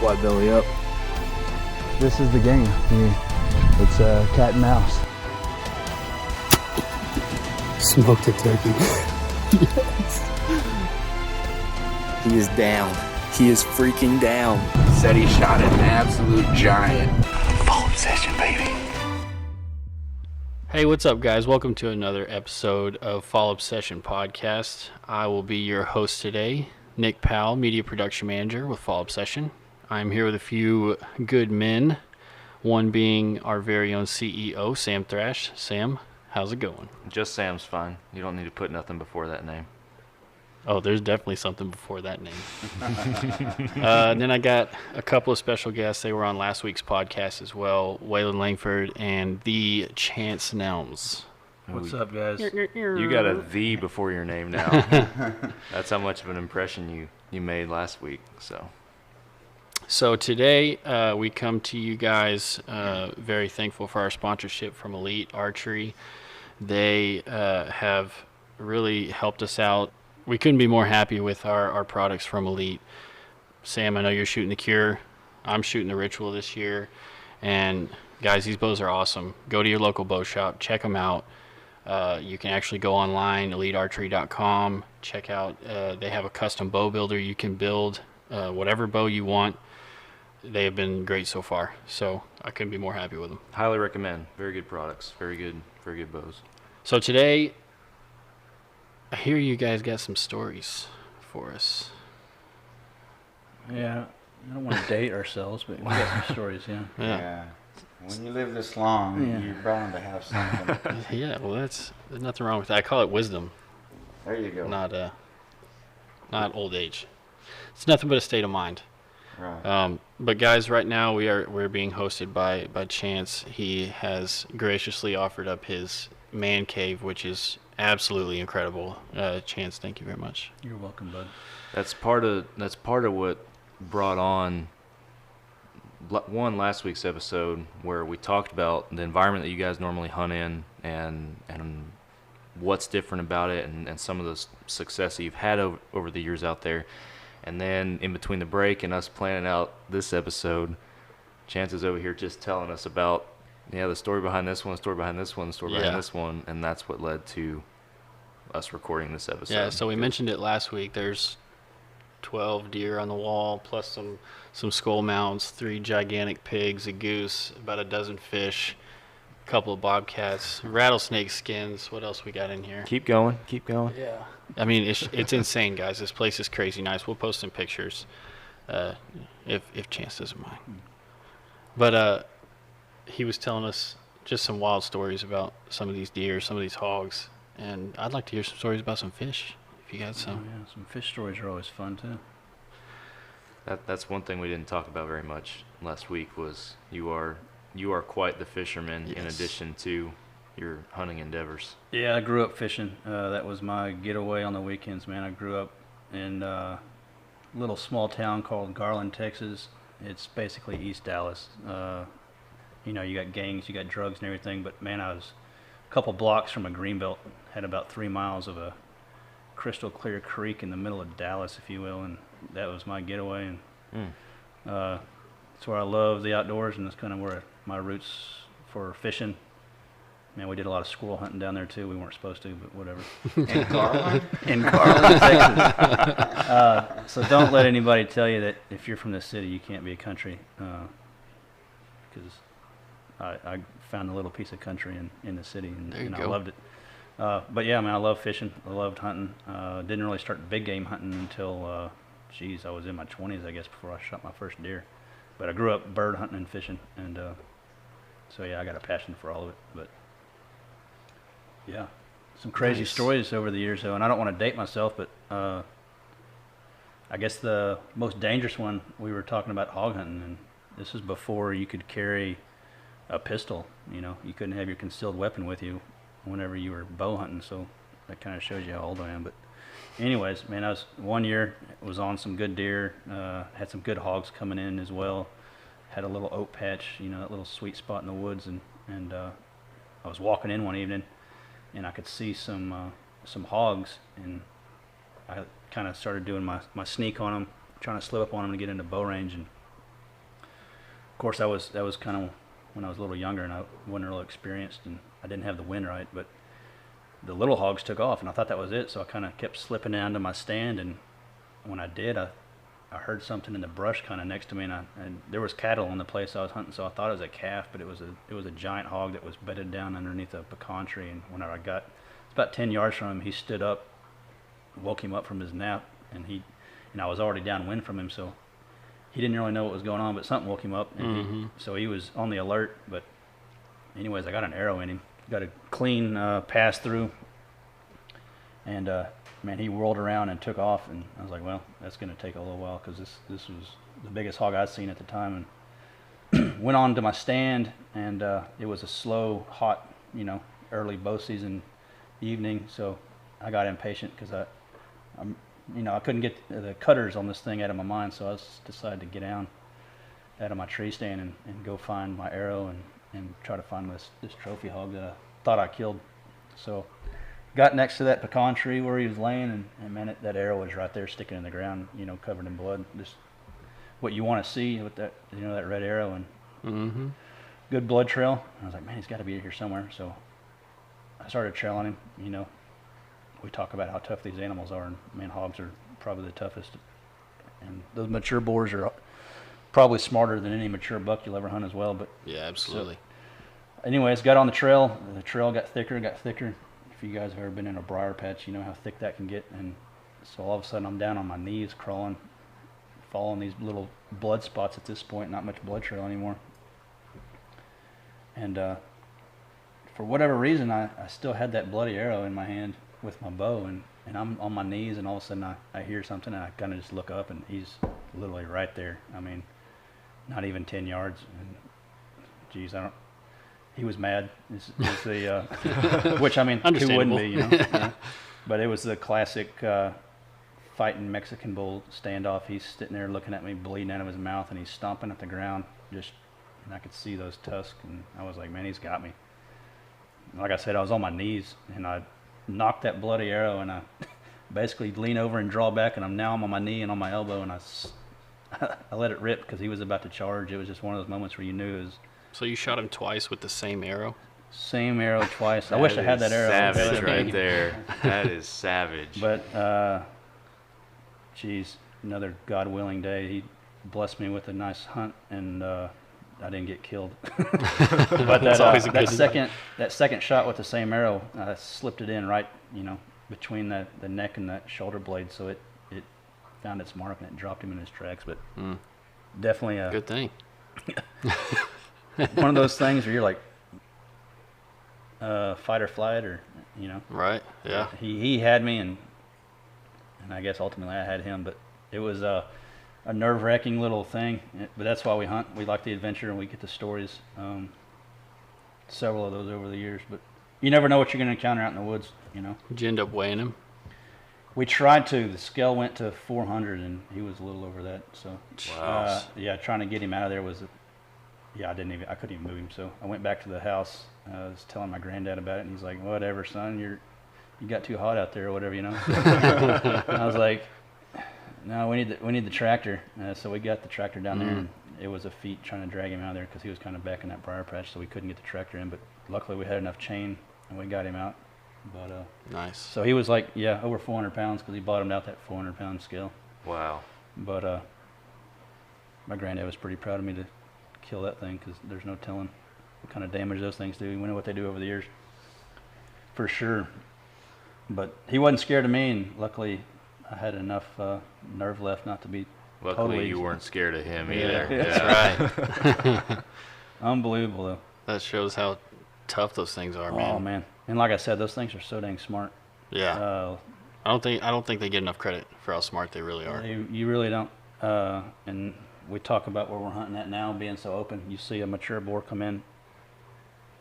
Why belly up? This is the game. It's cat and mouse. Smoked a turkey. Yes. He is down. He is freaking down. Said he shot an absolute giant. Fall obsession, baby. Hey, what's up, guys? Welcome to another episode of Fall Obsession Podcast. I will be your host today, Nick Powell, Media Production Manager with Fall Obsession. I'm here with a few good men, one being our very own CEO, Sam Thrash. Sam, how's it going? Just Sam's fine. You don't need to put nothing before that name. Oh, there's definitely something before that name. Then I got a couple of special guests. They were on last week's podcast as well, Man Langford and the Chance Nelms. What's up, guys? You got a V before your name now. That's how much of an impression you made last week. So today we come to you guys very thankful for our sponsorship from Elite Archery. They have really helped us out. We couldn't be more happy with our products from Elite. Sam, I know you're shooting the Cure. I'm shooting the Ritual this year. And guys, these bows are awesome. Go to your local bow shop. Check them out. You can actually go online, elitearchery.com. Check out, they have a custom bow builder. You can build whatever bow you want. They have been great so far. So I couldn't be more happy with them. Highly recommend. Very good products. Very good bows. So today, I hear you guys got some stories for us. Yeah, I don't want to date ourselves, but we got some stories, yeah. Yeah. When you live this long, Yeah. you're bound to have something. Yeah, well, there's nothing wrong with that. I call it wisdom, There you go. not old age. It's nothing but a state of mind. Right. But guys, right now we're being hosted by Chance. He has graciously offered up his man cave, which is absolutely incredible. Chance, thank you very much. You're welcome, bud. That's part of what brought on last week's episode, where we talked about the environment that you guys normally hunt in and what's different about it and some of the success that you've had over the years out there. And then in between the break and us planning out this episode, Chance is over here just telling us about the story behind this one, the story behind this one, the story behind this one, and that's what led to us recording this episode. Yeah, so we mentioned it last week. There's 12 deer on the wall, plus some skull mounts, 3 gigantic pigs, a goose, about a dozen fish, a couple of bobcats, rattlesnake skins. What else we got in here? Keep going. Yeah. I mean, it's insane, guys. This place is crazy nice. We'll post some pictures if Chance doesn't mind. But he was telling us just some wild stories about some of these deer, some of these hogs, and I'd like to hear some stories about some fish, if you got some. Yeah, some fish stories are always fun, too. That's one thing we didn't talk about very much last week was you are quite the fisherman in addition to your hunting endeavors. Yeah, I grew up fishing. That was my getaway on the weekends, man. I grew up in a little small town called Garland, Texas. It's basically East Dallas. You got gangs, you got drugs and everything, but man, I was a couple blocks from a greenbelt, had about 3 miles of a crystal clear creek in the middle of Dallas, if you will, and that was my getaway. And it's where I love the outdoors, and that's kind of where my roots for fishing. Man, we did a lot of squirrel hunting down there too. We weren't supposed to, but whatever. In Garland? In Garland, Texas. So don't let anybody tell you that if you're from the city, you can't be a country, because I found a little piece of country in the city, and I loved it. But yeah, man, I love fishing. I loved hunting. Didn't really start big game hunting until, I was in my 20s, I guess, before I shot my first deer. But I grew up bird hunting and fishing, and so yeah, I got a passion for all of it. But yeah, some crazy stories over the years, though, and I don't want to date myself, but I guess the most dangerous one, we were talking about hog hunting, and this is before you could carry a pistol. You couldn't have your concealed weapon with you whenever you were bow hunting, so that kind of shows you how old I am. But anyways, man, I was one year, was on some good deer, had some good hogs coming in as well, had a little oak patch, that little sweet spot in the woods, and I was walking in one evening, and I could see some hogs, and I kind of started doing my sneak on them, trying to slip up on them to get into bow range, and course, that was kind of when I was a little younger and I wasn't real experienced and I didn't have the wind right. But the little hogs took off and I thought that was it. So I kind of kept slipping down to my stand. And when I did, I heard something in the brush kind of next to me, and there was cattle on the place I was hunting. So I thought it was a calf, but it was a giant hog that was bedded down underneath a pecan tree. And whenever I got about 10 yards from him, he stood up, woke him up from his nap, and I was already downwind from him, so he didn't really know what was going on, but something woke him up, and so he was on the alert. But anyways, I got an arrow in him, got a clean pass through, and man, he whirled around and took off, and I was like, well, that's going to take a little while, because this was the biggest hog I'd seen at the time. And went on to my stand, and it was a slow, hot, early bow season evening, so I got impatient because I couldn't get the cutters on this thing out of my mind, so I decided to get down out of my tree stand and go find my arrow and try to find this trophy hog that I thought I killed. So got next to that pecan tree where he was laying, and man, that arrow was right there sticking in the ground, covered in blood. Just what you want to see with that, that red arrow, and good blood trail. And I was like, man, he's got to be here somewhere. So I started trailing him. We talk about how tough these animals are, and man, hogs are probably the toughest. And those mature boars are probably smarter than any mature buck you'll ever hunt as well. But yeah, absolutely. So, anyways, got on the trail. The trail got thicker. If you guys have ever been in a briar patch, you know how thick that can get. And so all of a sudden, I'm down on my knees, crawling, following these little blood spots at this point. Not much blood trail anymore. And for whatever reason, I still had that bloody arrow in my hand with my bow, and I'm on my knees, and all of a sudden I hear something, and I kind of just look up, and he's literally right there. I mean, not even 10 yards. And geez, he was mad. It's the which, I mean, who wouldn't be, Yeah. But it was the classic fighting Mexican bull standoff. He's sitting there looking at me, bleeding out of his mouth, and he's stomping at the ground, and I could see those tusks, and I was like, man, he's got me. Like I said, I was on my knees, and I knocked that bloody arrow, and I basically lean over and draw back, and I'm on my knee and on my elbow, and I let it rip because he was about to charge. It was just one of those moments where you knew it was. So you shot him twice with the same arrow? Same arrow twice. I wish I had that arrow. Savage right there. That is savage. But, geez, another God-willing day. He blessed me with a nice hunt, and I didn't get killed. But that second shot with the same arrow, I slipped it in right, between the neck and that shoulder blade, so it found its mark and it dropped him in his tracks. But definitely a good thing. One of those things where you're like fight or flight, or Right. Yeah. He had me, and I guess ultimately I had him, but it was a nerve-wracking little thing. But that's why we hunt. We like the adventure, and we get the stories. Several of those over the years, but you never know what you're going to encounter out in the woods. Did you end up weighing him? We tried to. The scale went to 400, and he was a little over that. So wow. Yeah, trying to get him out of there was. I couldn't even move him. So I went back to the house. I was telling my granddad about it, and he's like, "Whatever, son. You got too hot out there, or whatever, And I was like, "No, we need the tractor." So we got the tractor down there, and it was a feat trying to drag him out of there because he was kind of back in that briar patch, so we couldn't get the tractor in. But luckily, we had enough chain, and we got him out. But nice. So he was like, over 400 pounds because he bottomed out that 400-pound scale. Wow. But my granddad was pretty proud of me to kill that thing because there's no telling what kind of damage those things do. We know what they do over the years, for sure. But he wasn't scared of me, and luckily I had enough nerve left not to be. Luckily, you weren't scared of him either. That's right. Unbelievable, though. That shows how tough those things are, man. Oh man! And like I said, those things are so dang smart. Yeah. I don't think they get enough credit for how smart they really are. You really don't. And we talk about where we're hunting at now, being so open. You see a mature boar come in.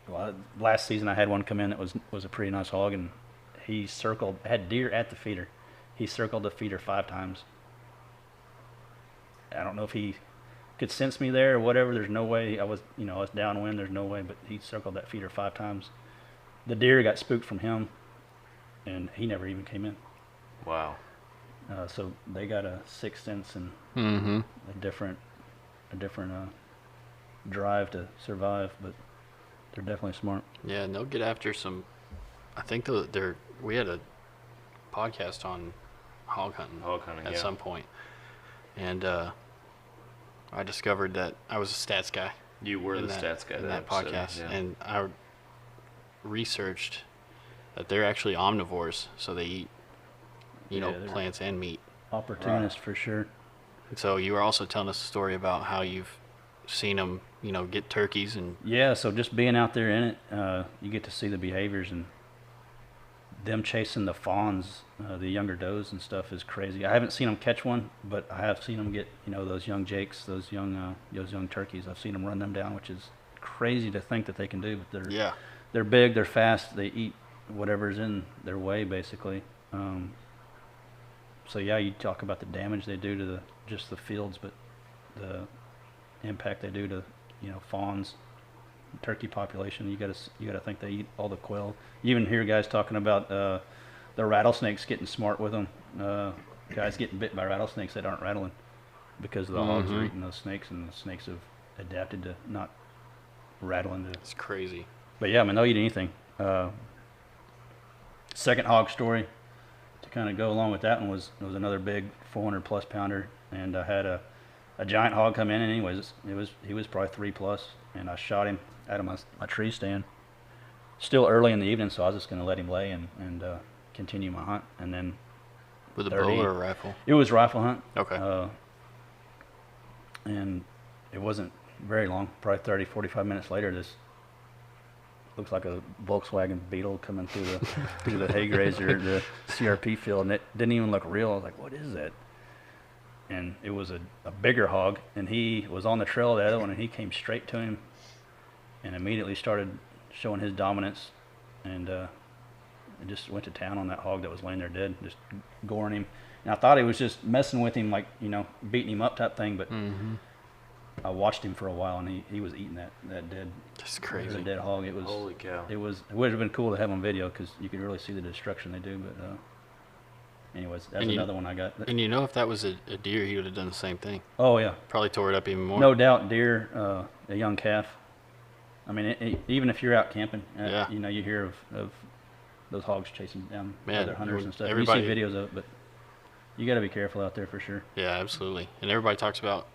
Well, last season I had one come in that was a pretty nice hog, and he had deer at the feeder. He circled the feeder 5 times. I don't know if he could sense me there or whatever. There's no way. I was downwind. There's no way, but he circled that feeder 5 times. The deer got spooked from him, and he never even came in. Wow. So they got a sixth sense and a different drive to survive, but they're definitely smart. Yeah, and they'll get after some. I think we had a podcast on hog hunting at some point, and I discovered that I was a stats guy. You were the stats guy in that episode, podcast, yeah. and I researched that they're actually omnivores, so they eat, they're plants and meat. Opportunist for sure. And so you were also telling us a story about how you've seen them, get turkeys and. Yeah, so just being out there in it, you get to see the behaviors, and them chasing the fawns, the younger does and stuff is crazy. I haven't seen them catch one, but I have seen them get, those young jakes, those young turkeys. I've seen them run them down, which is crazy to think that they can do. But they're big, they're fast, they eat whatever's in their way, basically. So yeah, you talk about the damage they do to just the fields, but the impact they do to fawns, turkey population. You gotta think they eat all the quail. You even hear guys talking about the rattlesnakes getting smart with them. Guys getting bit by rattlesnakes that aren't rattling because the hogs are eating those snakes, and the snakes have adapted to not rattling. It's crazy. But yeah, I mean, they'll eat anything. Second hog story to kind of go along with that one was another big 400 plus pounder, and I had a giant hog come in, and he was probably 3+, and I shot him out of my tree stand. Still early in the evening, so I was just going to let him lay and continue my hunt, and then with a bow or a rifle? It was rifle hunt. Okay. And it wasn't very long, probably 30, 45 minutes later, this looks like a Volkswagen Beetle coming through the hay grazer, the CRP field, and it didn't even look real. I was like, what is that? And it was a bigger hog, and he was on the trail of the other one, and he came straight to him and immediately started showing his dominance, and just went to town on that hog that was laying there dead, just goring him. And I thought he was just messing with him, like, beating him up type thing, but I watched him for a while, and he was eating that dead. That's crazy. The dead hog. It was. Holy cow. It would have been cool to have on video because you could really see the destruction they do. But anyways, that's another one I got. And if that was a deer, he would have done the same thing. Oh yeah. Probably tore it up even more. No doubt, deer, a young calf. I mean, even if you're out camping, you hear of those hogs chasing down other hunters and stuff. You see videos of it, but you got to be careful out there for sure. Yeah, absolutely. And everybody talks about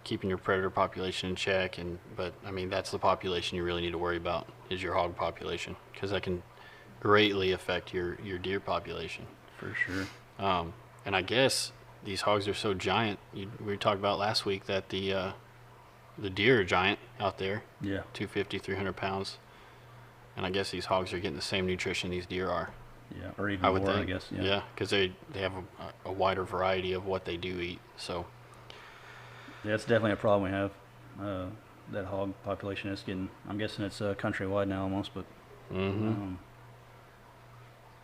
keeping your predator population in check, but I mean that's the population you really need to worry about is your hog population, because that can greatly affect your deer population. For sure. And I guess these hogs are so giant. We talked about last week that the deer are giant out there. Yeah. 250, 300 pounds. And I guess these hogs are getting the same nutrition these deer are. Yeah, or even I would more, think. I guess. Yeah, because they have a wider variety of what they do eat. So. Yeah, it's definitely a problem we have. That hog population is getting. I'm guessing it's countrywide now almost, but.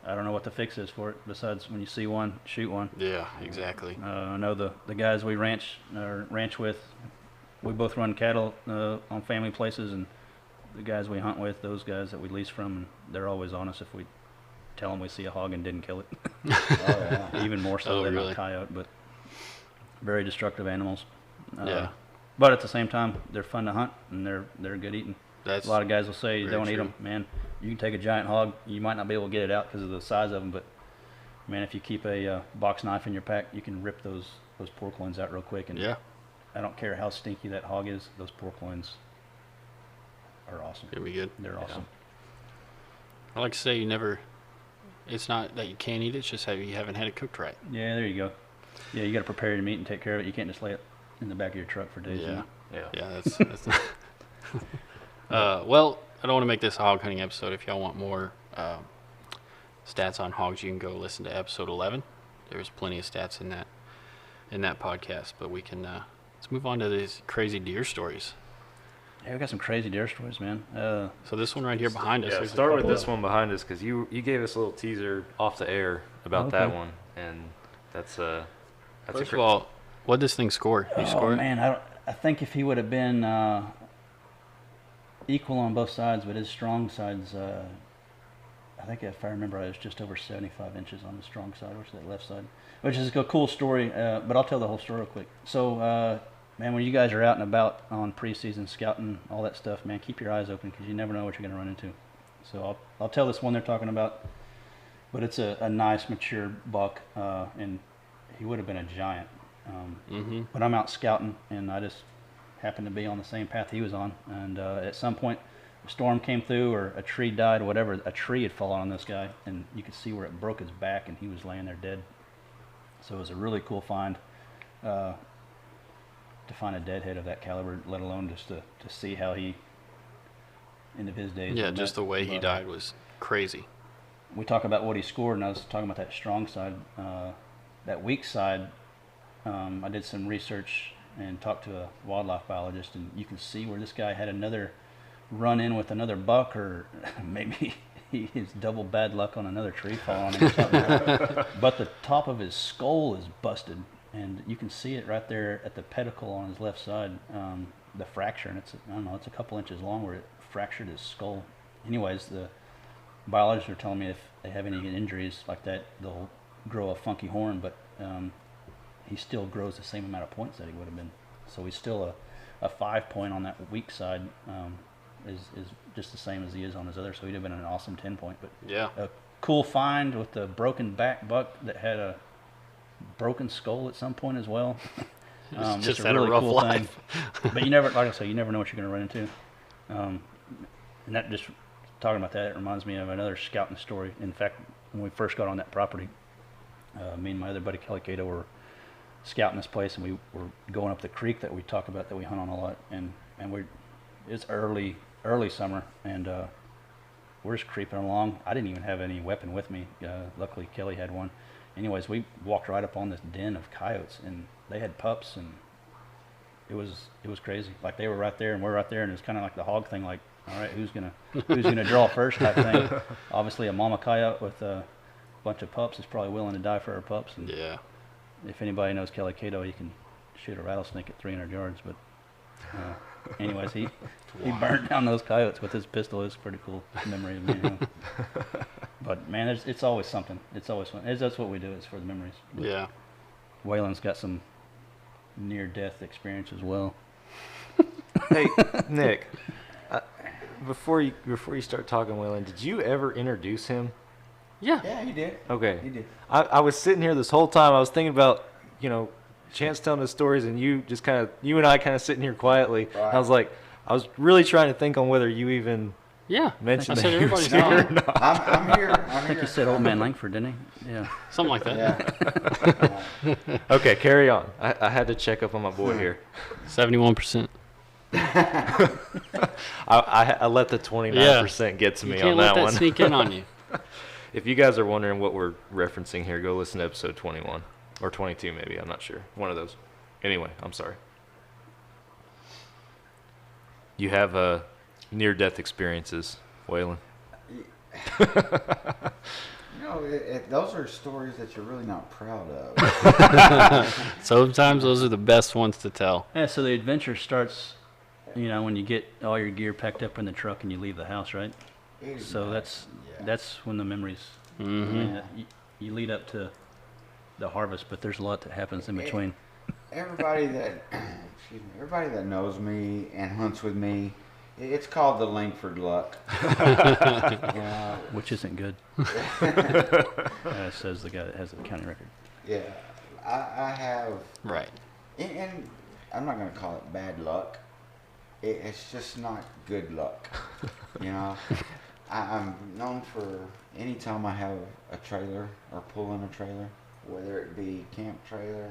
I don't know what the fix is for it. Besides, when you see one, shoot one. Yeah, exactly. I know the guys we ranch with. We both run cattle on family places, and the guys we hunt with, those guys that we lease from, they're always on us if we tell them we see a hog and didn't kill it. Even more so than a coyote, but very destructive animals. Yeah. But at the same time, they're fun to hunt, and they're good eating. A lot of guys will say, don't eat them. Man, you can take a giant hog. You might not be able to get it out because of the size of them, but, man, if you keep a box knife in your pack, you can rip those pork loins out real quick. And I don't care how stinky that hog is, those pork loins are awesome. It'll be good. They're awesome. I like to say it's not that you can't eat it, it's just you haven't had it cooked right. Yeah, there you go. Yeah, you got to prepare your meat and take care of it. You can't just lay it in the back of your truck for days. Yeah, that's well, I don't want to make this a hog hunting episode. If y'all want more stats on hogs, you can go listen to episode 11. There's plenty of stats in that podcast, but we can let's move on to these crazy deer stories. Yeah, we got some crazy deer stories, man. So this one right here behind us. Yeah, start with this one behind us, because you gave us a little teaser off the air about that one, and that's First of all, what did this thing score? You score it? Man, I think if he would have been equal on both sides, but his strong sides, I think if I remember, I was just over 75 inches on the strong side, which is that left side, which is a cool story. But I'll tell the whole story real quick. So man, when you guys are out and about on preseason scouting, all that stuff, man, keep your eyes open because you never know what you're going to run into. So I'll tell this one they're talking about, but it's a nice mature buck, and he would have been a giant. But I'm out scouting, and I just happened to be on the same path he was on, and at some point a storm came through or a tree died or whatever. A tree had fallen on this guy, and you could see where it broke his back, and he was laying there dead. So it was a really cool find to find a deadhead of that caliber, let alone just to see how he ended his days. Yeah, just the way he died was crazy. We talk about what he scored, and I was talking about that strong side. That weak side, I did some research and talked to a wildlife biologist, and you can see where this guy had another run in with another buck, or maybe he's double bad luck on another tree falling on him or something. But the top of his skull is busted, and you can see it right there at the pedicle on his left side, the fracture, and it's a couple inches long where it fractured his skull. Anyways, the biologists are telling me if they have any injuries like that, they'll grow a funky horn, but he still grows the same amount of points that he would have been. So he's still a 5 point on that weak side, is just the same as he is on his other. So he'd have been an awesome 10 point. But Yeah. a cool find with the broken back buck that had a broken skull at some point as well. Just a had a rough life. But you never, like I say, you never know what you're going to run into. And that just talking about that, it reminds me of another scouting story. In fact, when we first got on that property, me and my other buddy Kellycato were scouting this place, and we were going up the creek that we talk about that we hunt on a lot, and it's early summer, and we're just creeping along. I didn't even have any weapon with me. Luckily Kelly had one. Anyways, we walked right up on this den of coyotes, and they had pups, and it was crazy. Like they were right there and we're right there, and it was kind of like the hog thing, like, all right, who's gonna draw first type thing. Obviously a mama coyote with a bunch of pups is probably willing to die for her pups. And Yeah. if anybody knows Kellycato, he can shoot a rattlesnake at 300 yards. But anyways, he burned down those coyotes with his pistol. It was a pretty cool memory of me. But man, it's always something. It's always fun. That's what we do. It's for the memories. But Yeah. Waylan's got some near-death experience as well. Hey, Nick, before you start talking, Waylan, did you ever introduce him? Yeah. Yeah, he did. Okay. He did. I was sitting here this whole time. I was thinking about, Chance telling his stories, and you and I kind of sitting here quietly. Right. I was like, I was really trying to think on whether you even Yeah. mentioned I that said he was everybody's here on. or not. I'm here. I think he said old man Langford, didn't he? Yeah. Something like that. Yeah. Okay, carry on. I had to check up on my boy here. 71%. I let the 29% get to You me can't on let that that one. sneak in on you. If you guys are wondering what we're referencing here, go listen to episode 21 or 22 maybe. I'm not sure. One of those. Anyway, I'm sorry. You have near-death experiences, Waylan. Those are stories that you're really not proud of. Sometimes those are the best ones to tell. Yeah, so the adventure starts, when you get all your gear packed up in the truck and you leave the house, right? So that's when the memories. You lead up to the harvest, but there's a lot that happens in between. Everybody that knows me and hunts with me, it's called the Langford luck. Which isn't good. Says the guy that has the county record. Yeah, I have. Right. And I'm not going to call it bad luck. It's just not good luck. I'm known for any time I have a trailer or pull in a trailer, whether it be camp trailer,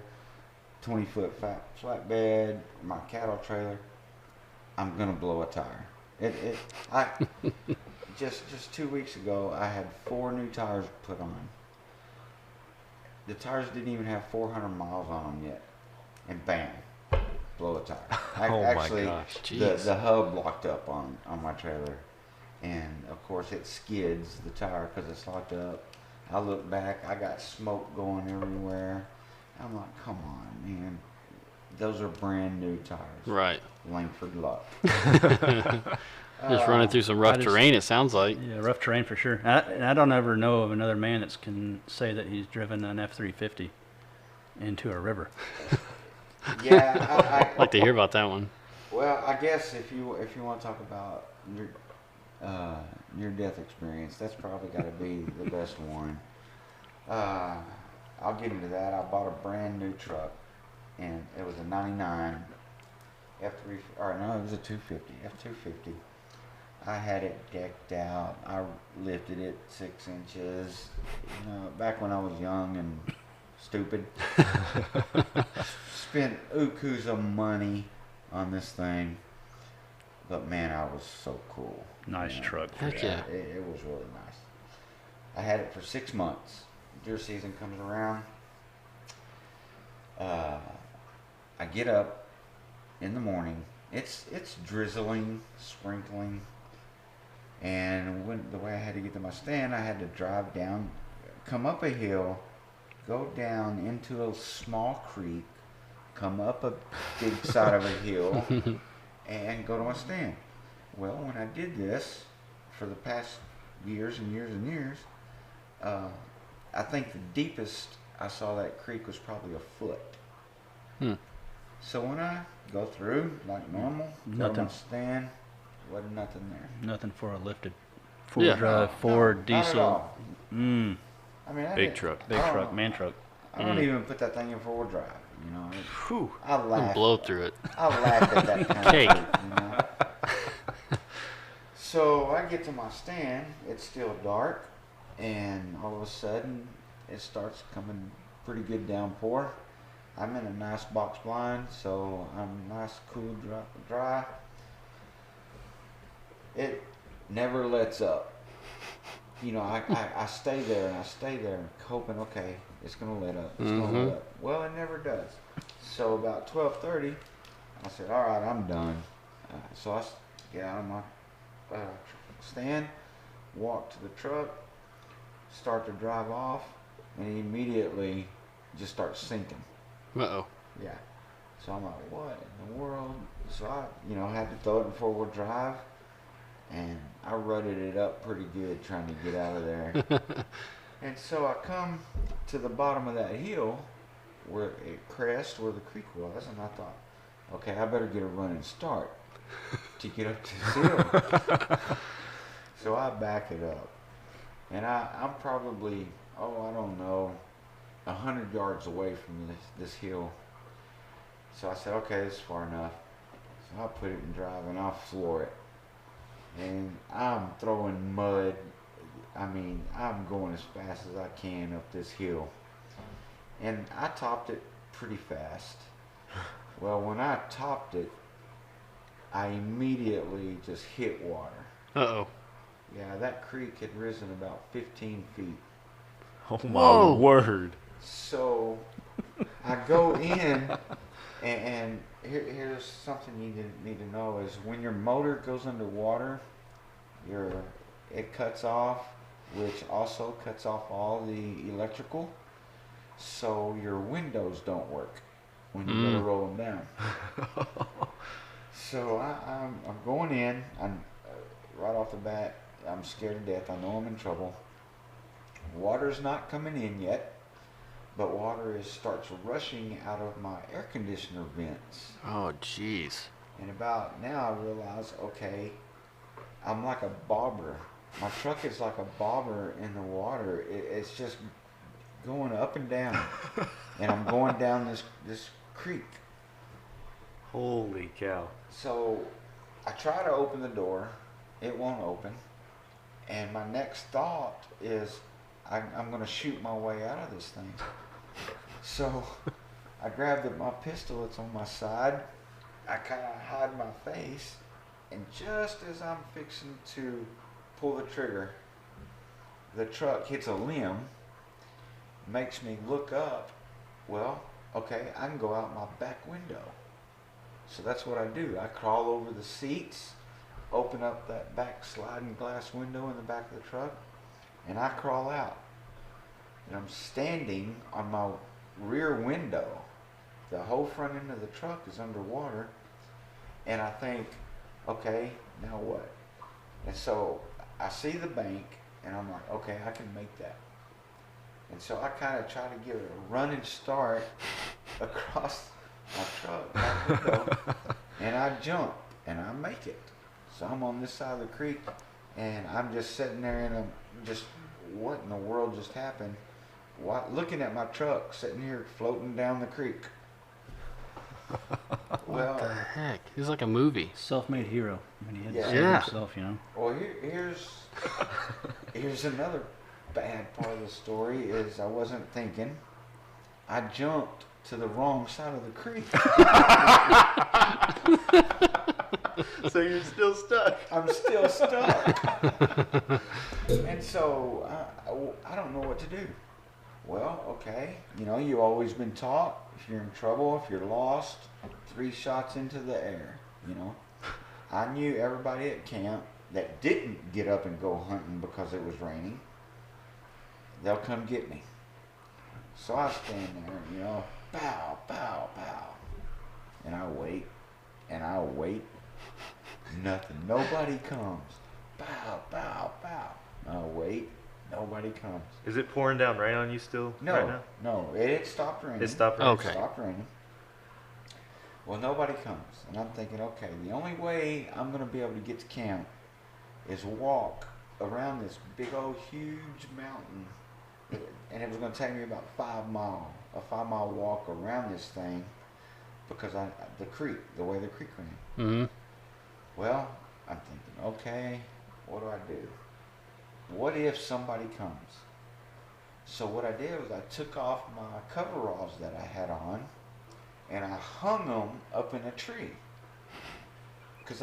20-foot flatbed, my cattle trailer, I'm gonna blow a tire. Just 2 weeks ago, I had 4 new tires put on. The tires didn't even have 400 miles on them yet, and bam, blow a tire. My gosh. The hub locked up on my trailer. And of course it skids the tire because it's locked up. I look back, I got smoke going everywhere. I'm like, come on, man. Those are brand new tires. Right. Langford luck. Just running through some rough terrain, it sounds like. Yeah, rough terrain for sure. And I don't ever know of another man that can say that he's driven an F-350 into a river. Yeah, I'd like to hear about that one. well, I guess if you want to talk about your death experience, that's probably got to be the best one. Uh, I'll get into that. I bought a brand new truck, and it was a '99 F3. Or no, it was a 250 F250. I had it decked out. I lifted it 6 inches. You know, back when I was young and stupid. Spent ukus of money on this thing. But man, I was so cool. Nice truck. Heck yeah. It was really nice. I had it for 6 months. Deer season comes around. I get up in the morning. It's drizzling, sprinkling. And the way I had to get to my stand, I had to drive down, come up a hill, go down into a small creek, come up a big side of a hill, and go to my stand. Well, when I did this for the past years and years and years, I think the deepest I saw that creek was probably a foot. So when I go through like normal, go to my stand, wasn't nothing there. Nothing for a lifted Yeah. four-drive Ford Not at diesel. all. Mm, I mean, I Big didn't- truck. big I don't truck, know. man truck. I don't even put that thing in 4-wheel drive. You know, Whew. I I'd laugh. blow through it. I laugh at that kind Cake. of stuff, you know. So I get to my stand. It's still dark, and all of a sudden, it starts coming pretty good downpour. I'm in a nice box blind, so I'm nice, cool, dry. It never lets up. You know, I stay there and I stay there hoping, okay, it's gonna let up. It's gonna let up. Well, it never does. So about 12:30, I said, all right, I'm done. So I get out of my stand, walk to the truck, start to drive off, and immediately just start sinking. Uh-oh. Yeah. So I'm like, what in the world? So I, had to throw it in 4-wheel drive, and I rutted it up pretty good trying to get out of there. And so I come to the bottom of that hill where it crests where the creek was, and I thought, okay, I better get a running start to get up to this hill. So I back it up, and I'm probably, I don't know, 100 yards away from this hill. So I said, okay, this is far enough. So I put it in drive and I floor it. And I'm throwing mud. I mean, I'm going as fast as I can up this hill. And I topped it pretty fast. Well, when I topped it, I immediately just hit water. Uh-oh. Yeah, that creek had risen about 15 feet. Oh my Whoa. word. So I go in, and here's something you need to know is when your motor goes underwater, it cuts off, which also cuts off all the electrical, so your windows don't work when you go to roll them down. So I'm going in, right off the bat, I'm scared to death. I know I'm in trouble. Water's not coming in yet. But water starts rushing out of my air conditioner vents. Oh, jeez. And about now I realize, okay, I'm like a bobber. My truck is like a bobber in the water. It's just going up and down. And I'm going down this creek. Holy cow. So I try to open the door. It won't open. And my next thought is, I'm going to shoot my way out of this thing. So I grabbed my pistol that's on my side. I kind of hide my face. And just as I'm fixing to pull the trigger, the truck hits a limb, makes me look up. Well, okay, I can go out my back window. So that's what I do. I crawl over the seats, open up that back sliding glass window in the back of the truck, and I crawl out. And I'm standing on my rear window. The whole front end of the truck is underwater. And I think, okay, now what? And so I see the bank, and I'm like, okay, I can make that. And so I kind of try to give it a running start across my truck out the window, and I jump, and I make it. So I'm on this side of the creek, and I'm just sitting there and I'm just, what in the world just happened? Looking at my truck sitting here floating down the creek. What the heck? It's like a movie. Self-made hero. I mean, he had to Yeah. save Yeah. himself, you know. Well, here's another bad part of the story is I wasn't thinking. I jumped to the wrong side of the creek. So you're still stuck. I'm still stuck. And so I don't know what to do. Well, okay, you know, you've always been taught if you're in trouble, if you're lost, 3 shots into the air, you know. I knew everybody at camp that didn't get up and go hunting because it was raining, they'll come get me. So I stand there, you know, pow, pow, pow. And I wait, and I wait. Nothing. Nobody comes. Pow, pow, pow. I wait. Nobody comes. Is it pouring down rain on you still No, right now? no. It stopped raining. It stopped raining? Okay. It stopped raining. Well, nobody comes. And I'm thinking, okay, the only way I'm going to be able to get to camp is walk around this big old huge mountain. And it was going to take me about 5 miles. A 5-mile walk around this thing because the creek, the way the creek ran. Mm-hmm. Well, I'm thinking, okay, what do I do? What if somebody comes? So what I did was I took off my coveralls that I had on and I hung them up in a tree. Cause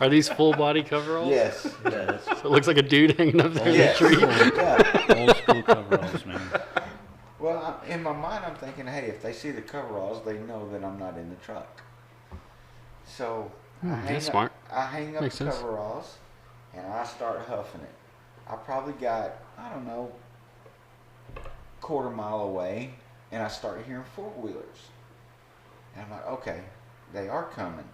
Are these full body coveralls? yes, Yeah, that's So it looks like a dude hanging up there yes, in a tree. yeah. old school coveralls, man. Well, in my mind, I'm thinking, hey, if they see the coveralls, they know that I'm not in the truck. So That's smart. I hang up Makes the sense. coveralls and I start huffing it. I probably got, I don't know, 1/4 mile away, and I start hearing 4-wheelers. And I'm like, okay, they are coming.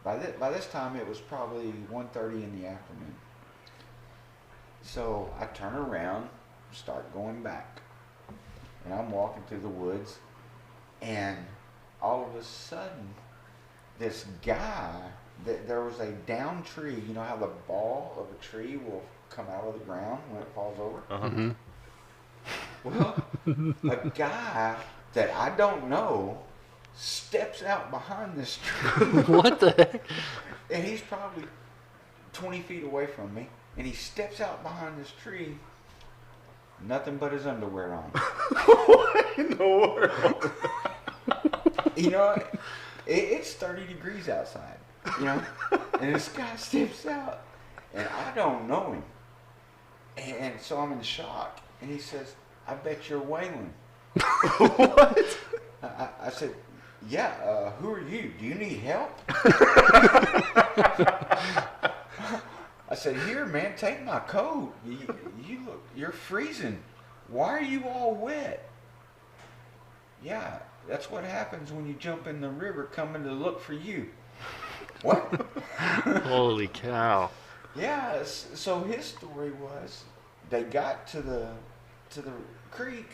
By this time, it was probably 1:30 in the afternoon. So I turn around, start going back. And I'm walking through the woods, and all of a sudden, this guy, there was a down tree. You know how the ball of a tree will come out of the ground when it falls over? Mm-hmm. Well, a guy that I don't know steps out behind this tree, What the heck? and he's probably 20 feet away from me, and he steps out behind this tree, nothing but his underwear on. What in the world? You know, it's 30 degrees outside, you know, and this guy steps out, and I don't know him. And so I'm in shock, and he says, I bet you're Waylan. What? I said, yeah, who are you? Do you need help? I said, here, man, take my coat. You're freezing. Why are you all wet? Yeah, that's what happens when you jump in the river coming to look for you. What? Holy cow. Yeah, so his story was they got to the creek,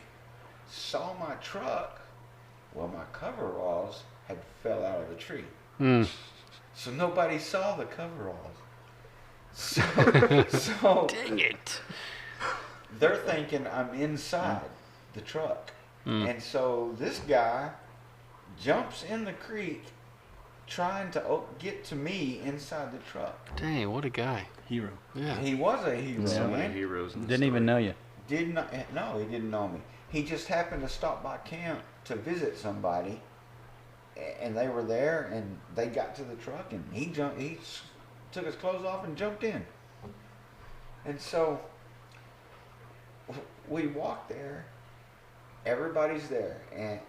saw my truck. Well, my coveralls had fell out of the tree. Mm. So nobody saw the coveralls. So Dang it. they're thinking I'm inside the truck. And so this guy jumps in the creek trying to get to me inside the truck. Dang, what a guy. Hero. Yeah. He was a hero, So many man. heroes in the Didn't even story. know you. No, he didn't know me. He just happened to stop by camp to visit somebody, and they were there, and they got to the truck, and he took his clothes off and jumped in. And so we walked there. Everybody's there, and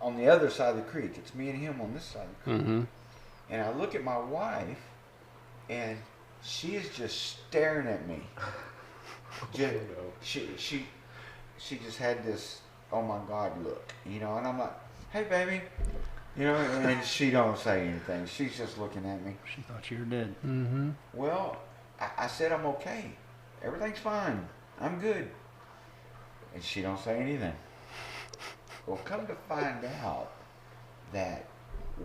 on the other side of the creek, it's me and him on this side of the creek. Mm-hmm. And I look at my wife, and she is just staring at me. She just had this, oh my God look, you know, and I'm like, hey baby, you know, and she don't say anything. She's just looking at me. She thought you were dead. Mm-hmm. Well, I said I'm okay. Everything's fine. I'm good. And she don't say anything. Well, come to find out that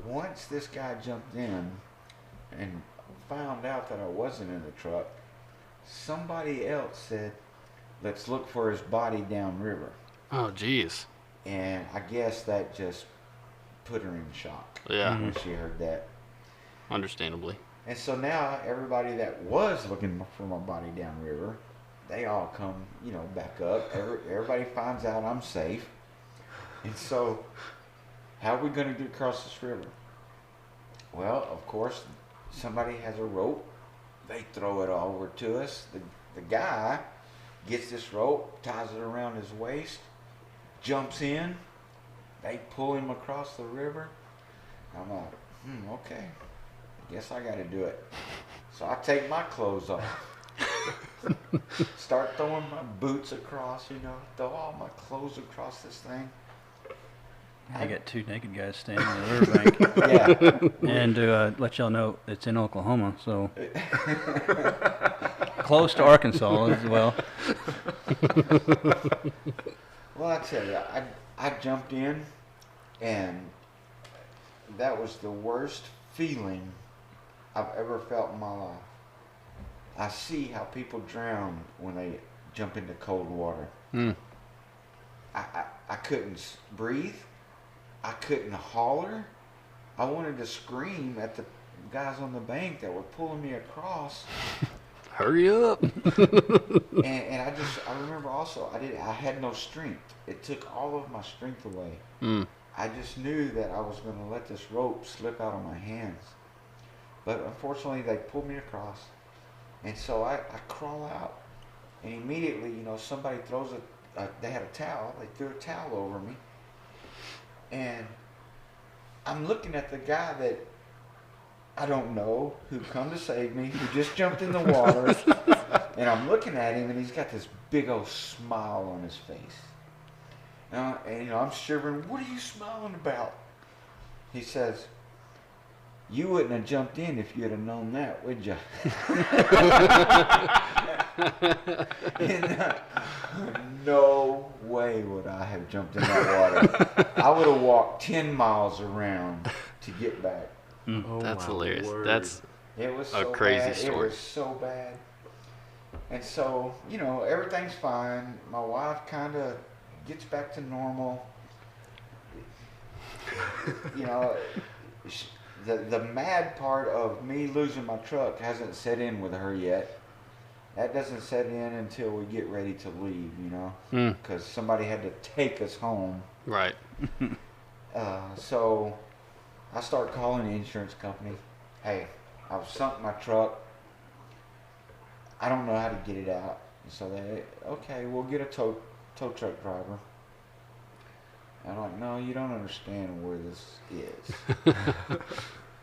once this guy jumped in and found out that I wasn't in the truck, somebody else said, let's look for his body downriver. Oh, geez. And I guess that just put her in shock Yeah. when she heard that. Understandably. And so now everybody that was looking for my body downriver, they all come, back up. Everybody finds out I'm safe. And so, how are we going to get across this river? Well, of course, somebody has a rope. They throw it over to us. The guy gets this rope, ties it around his waist, jumps in. They pull him across the river. I'm like, okay. I guess I got to do it. So I take my clothes off. Start throwing my boots across, throw all my clothes across this thing. I got two naked guys standing on the riverbank. Yeah. And to let y'all know, it's in Oklahoma, so close to Arkansas as well. Well, I tell you, I jumped in, and that was the worst feeling I've ever felt in my life. I see how people drown when they jump into cold water. I couldn't breathe. I couldn't holler. I wanted to scream at the guys on the bank that were pulling me across. Hurry up. And I remember also, I had no strength. It took all of my strength away. I just knew that I was going to let this rope slip out of my hands. But unfortunately, they pulled me across. And so I crawl out. And immediately, somebody throws they had a towel. They threw a towel over me. And I'm looking at the guy that I don't know, who come to save me, who just jumped in the water. And I'm looking at him, and he's got this big old smile on his face. And I'm shivering. What are you smiling about? He says, you wouldn't have jumped in if you'd have known that, would you? And, no way would I have jumped in that water. I would have walked 10 miles around to get back. Oh, That's my hilarious. word. That's It was a so crazy bad. story. It was so bad. And so, everything's fine. My wife kind of gets back to normal. The mad part of me losing my truck hasn't set in with her yet. That doesn't set in until we get ready to leave, because somebody had to take us home. right. So I start calling the insurance company. Hey, I've sunk my truck. I don't know how to get it out. So okay, we'll get a tow truck driver. And I'm like, no, you don't understand where this is.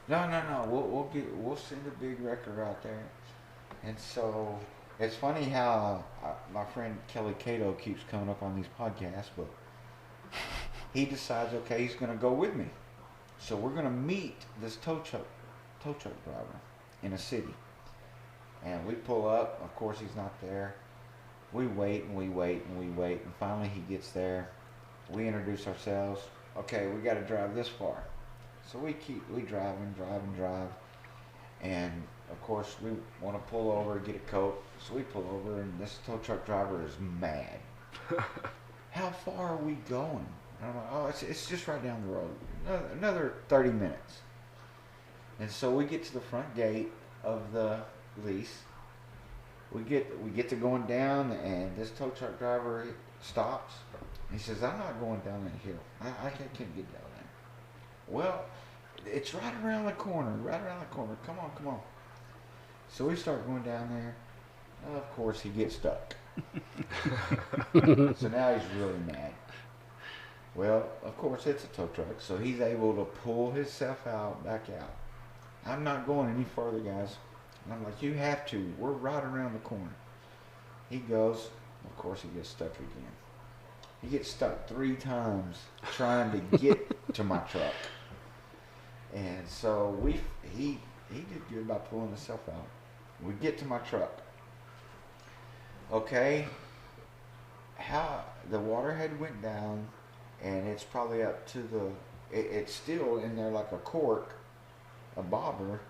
No. We'll send a big wrecker out there. And so it's funny how my friend Kellycato keeps coming up on these podcasts, but he decides, okay, he's going to go with me. So we're going to meet this tow truck driver in a city. And we pull up. Of course, he's not there. We wait and we wait and we wait. And finally he gets there. We introduce ourselves. Okay, we got to drive this far. So we drive. And of course, we want to pull over, get a Coke. So we pull over, and this tow truck driver is mad. How far are we going? And I'm like, oh, it's just right down the road. Another 30 minutes. And so we get to the front gate of the lease. We get to going down, and this tow truck driver stops. He says, I'm not going down that hill. I can't get down there. Well, it's right around the corner. Come on. So we start going down there. Of course, he gets stuck. So now he's really mad. Well, of course, it's a tow truck, so he's able to pull himself back out. I'm not going any further, guys. And I'm like, you have to. We're right around the corner. He goes. Of course, he gets stuck again. He gets stuck 3 times trying to get to my truck. And so he did good by pulling himself out. We get to my truck. Okay. How the water had went down, and it's probably up to it's still in there like a cork, a bobber,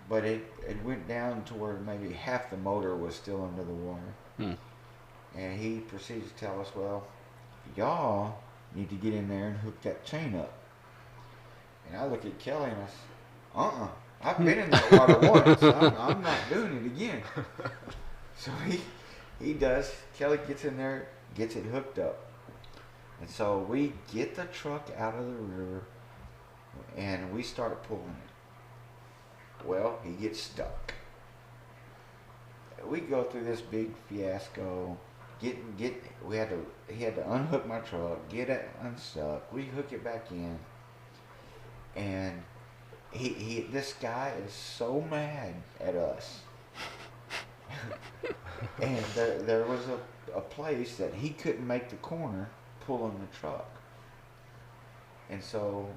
but it went down to where maybe half the motor was still under the water. And he proceeds to tell us, well, y'all need to get in there and hook that chain up. And I look at Kelly and I say, I've been in that water once. I'm not doing it again. So he does. Kelly gets in there, gets it hooked up. And so we get the truck out of the river and we start pulling it. Well, he gets stuck. We go through this big fiasco. He had to unhook my truck, get it unstuck. We hook it back in. And this guy is so mad at us. And there was a place that he couldn't make the corner pulling the truck. And so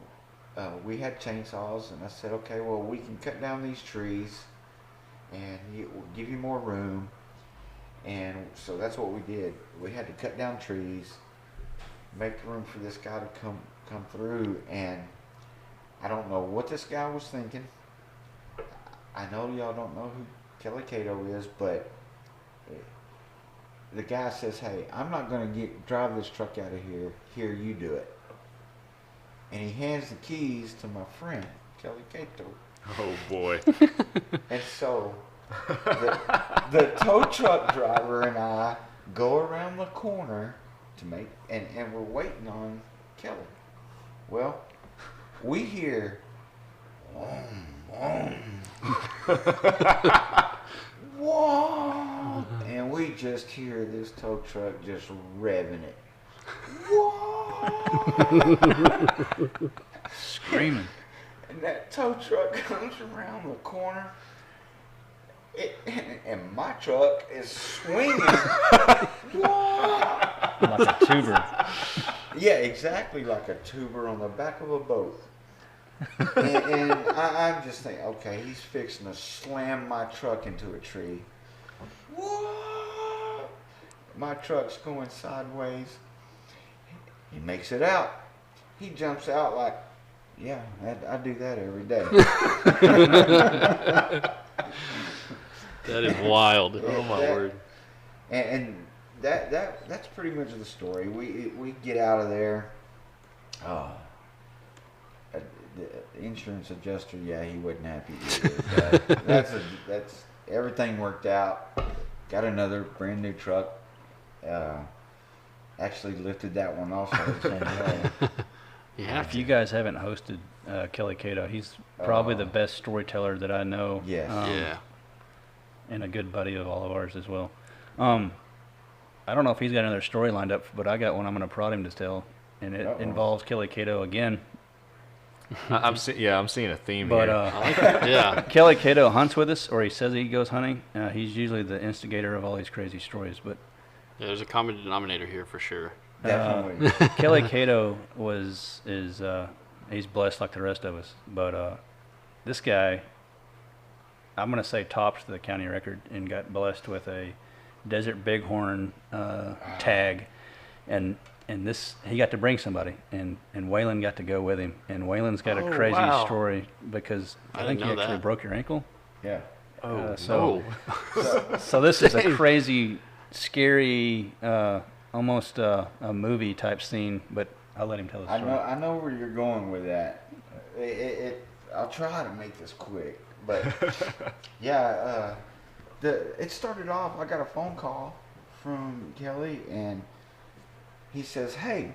we had chainsaws, and I said, okay, well, we can cut down these trees and we'll give you more room. And so that's what we did. We had to cut down trees, make room for this guy to come through. And I don't know what this guy was thinking. I know y'all don't know who Kellycato is, but the guy says, hey, I'm not going to drive this truck out of here. Here, you do it. And he hands the keys to my friend, Kellycato. Oh, boy. And so the tow truck driver and I go around the corner to make, and we're waiting on Kelly. Well, we hear, whoa, and we just hear this tow truck just revving it. Whoa! Screaming. And that tow truck comes around the corner, and my truck is swinging. Whoa! Like a tuber. Yeah, exactly like a tuber on the back of a boat. And I'm just thinking, okay, he's fixing to slam my truck into a tree. Whoa! My truck's going sideways. He makes it out. He jumps out like, yeah, I do that every day. That is wild. Oh, my word. And that's pretty much the story. We get out of there. The insurance adjuster, yeah, he wasn't happy either. But that's everything worked out. Got another brand new truck. Actually lifted that one also the same way. Yeah. If you guys haven't hosted Kellycato, he's probably the best storyteller that I know. Yes. Yeah. And a good buddy of all of ours as well. I don't know if he's got another story lined up, but I got one I'm going to prod him to tell, and it involves Kellycato again. I'm seeing a theme But here. Yeah. Kellycato hunts with us, or he says he goes hunting. He's usually the instigator of all these crazy stories. But Yeah, there's a common denominator here for sure. Definitely. Kellycato he's blessed like the rest of us. But this guy, I'm going to say topped the county record and got blessed with a Desert Bighorn tag. And this, he got to bring somebody, and Waylan got to go with him. And Waylan's got a crazy story because I think you didn't know actually that. broke your ankle. Yeah. So this is a crazy, scary, almost a movie type scene. But I'll let him tell the story. I know where you're going with that. I'll try to make this quick, but yeah, it started off. I got a phone call from Kelly, and he says, "Hey,